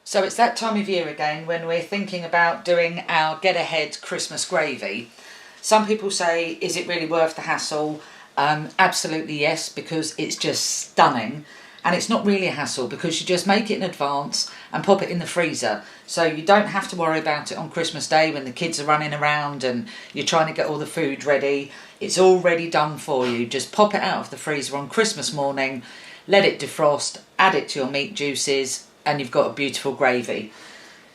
So it's that time of year again when we're thinking about doing our get ahead Christmas gravy. Some people say, is it really worth the hassle? Absolutely yes, because it's just stunning. And it's not really a hassle because you just make it in advance and pop it in the freezer. So you don't have to worry about it on Christmas Day when the kids are running around and you're trying to get all the food ready. It's already done for you. Just pop it out of the freezer on Christmas morning, let it defrost, add it to your meat juices, and you've got a beautiful gravy.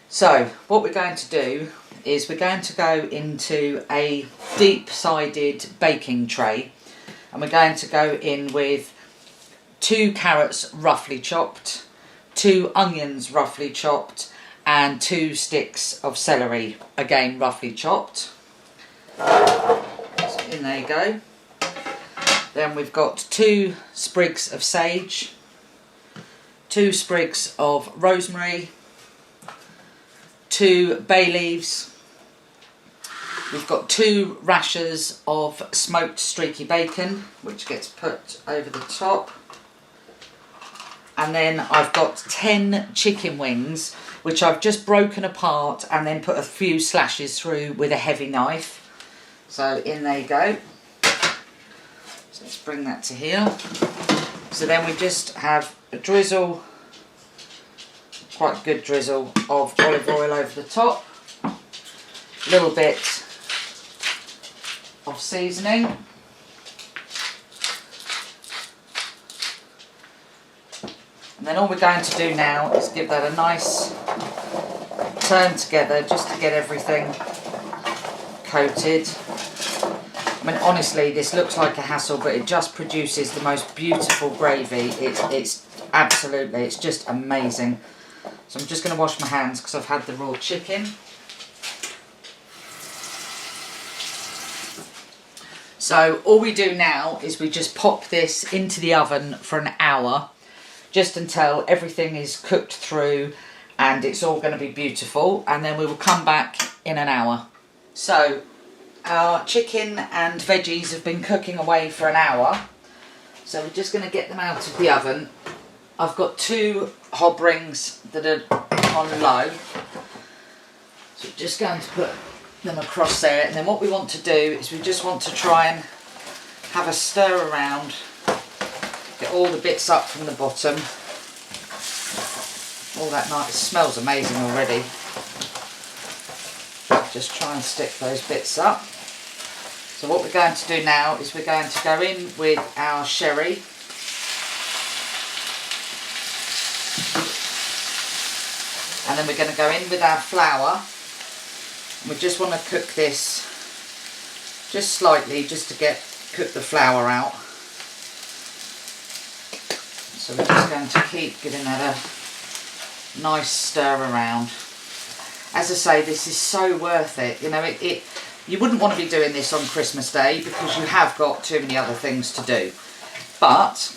So what we're going to do is we're going to go into a deep-sided baking tray, and we're going to go in with 2 carrots roughly chopped, 2 onions roughly chopped, and 2 sticks of celery, again roughly chopped. So in there you go. Then we've got 2 sprigs of sage, 2 sprigs of rosemary, 2 bay leaves. We've got 2 rashers of smoked streaky bacon, which gets put over the top. And then I've got 10 chicken wings, which I've just broken apart and then put a few slashes through with a heavy knife. So in there you go. So let's bring that to here. So then we just have a drizzle, quite a good drizzle of olive oil over the top, a little bit of seasoning, and then all we're going to do now is give that a nice turn together just to get everything coated. I mean, honestly, this looks like a hassle, but it just produces the most beautiful gravy. It's absolutely, it's just amazing. So I'm just going to wash my hands because I've had the raw chicken. So all we do now is we just pop this into the oven for an hour, just until everything is cooked through and it's all going to be beautiful, and then we will come back in an hour. So our chicken and veggies have been cooking away for an hour, so we're just going to get them out of the oven. I've got 2 hob rings that are on low, so we're just going to put them across there, and then what we want to do is we just want to try and have a stir around, get all the bits up from the bottom, all that nice, it smells amazing already. Just try and stick those bits up. So what we're going to do now is we're going to go in with our sherry. And then we're going to go in with our flour. And we just want to cook this just slightly, just to cook the flour out. So we're just going to keep giving that a nice stir around. As I say, this is so worth it. You know, you wouldn't want to be doing this on Christmas Day because you have got too many other things to do. But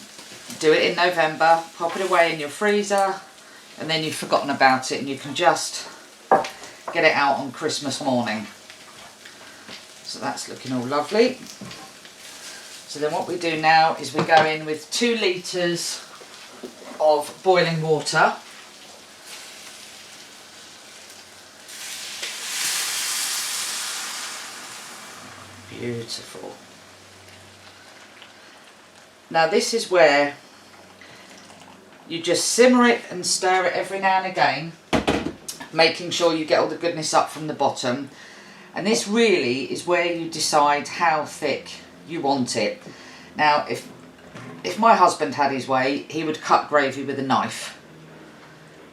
do it in November, pop it away in your freezer, and then you've forgotten about it and you can just get it out on Christmas morning. So that's looking all lovely. So then what we do now is we go in with 2 litres of boiling water. Beautiful. Now this is where you just simmer it and stir it every now and again, making sure you get all the goodness up from the bottom. And this really is where you decide how thick you want it. Now if my husband had his way, he would cut gravy with a knife,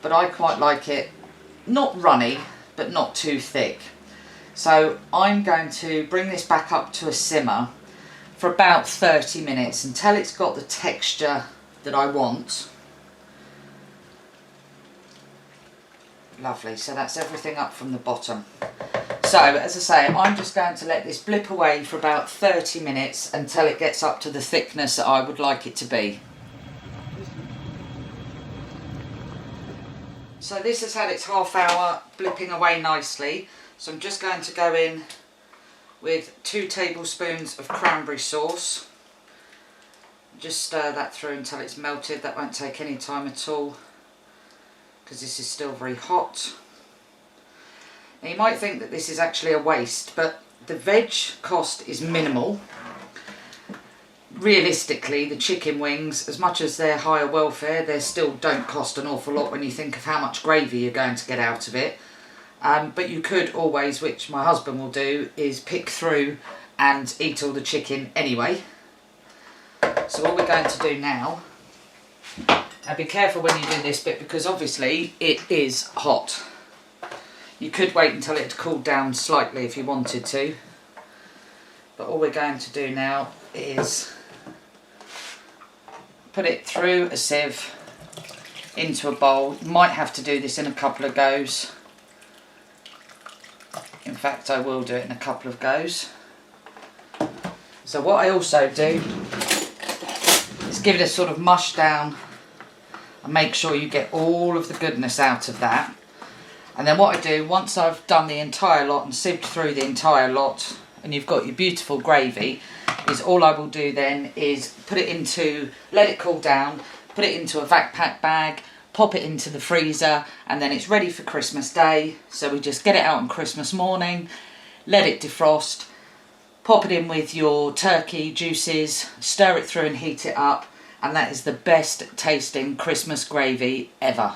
but I quite like it not runny but not too thick. So I'm going to bring this back up to a simmer for about 30 minutes until it's got the texture that I want. Lovely, so that's everything up from the bottom. So as I say, I'm just going to let this blip away for about 30 minutes until it gets up to the thickness that I would like it to be. So this has had its half hour blipping away nicely. So I'm just going to go in with 2 tablespoons of cranberry sauce. Just stir that through until it's melted. That won't take any time at all. because this is still very hot. Now you might think that this is actually a waste, but the veg cost is minimal. Realistically, the chicken wings, as much as they're higher welfare, they still don't cost an awful lot when you think of how much gravy you're going to get out of it. But you could always, which my husband will do, is pick through and eat all the chicken anyway. So what we're going to do now, now be careful when you do this bit because obviously it is hot. You could wait until it cooled down slightly if you wanted to. But all we're going to do now is put it through a sieve into a bowl. You might have to do this in a couple of goes. In fact, I will do it in a couple of goes. So what I also do is give it a sort of mush down and make sure you get all of the goodness out of that. And then what I do, once I've done the entire lot and sieved through the entire lot and you've got your beautiful gravy, is all I will do then is put it into, let it cool down, put it into a vac pack bag, pop it into the freezer, and then it's ready for Christmas Day. So we just get it out on Christmas morning, let it defrost, pop it in with your turkey juices, stir it through and heat it up, and that is the best tasting Christmas gravy ever.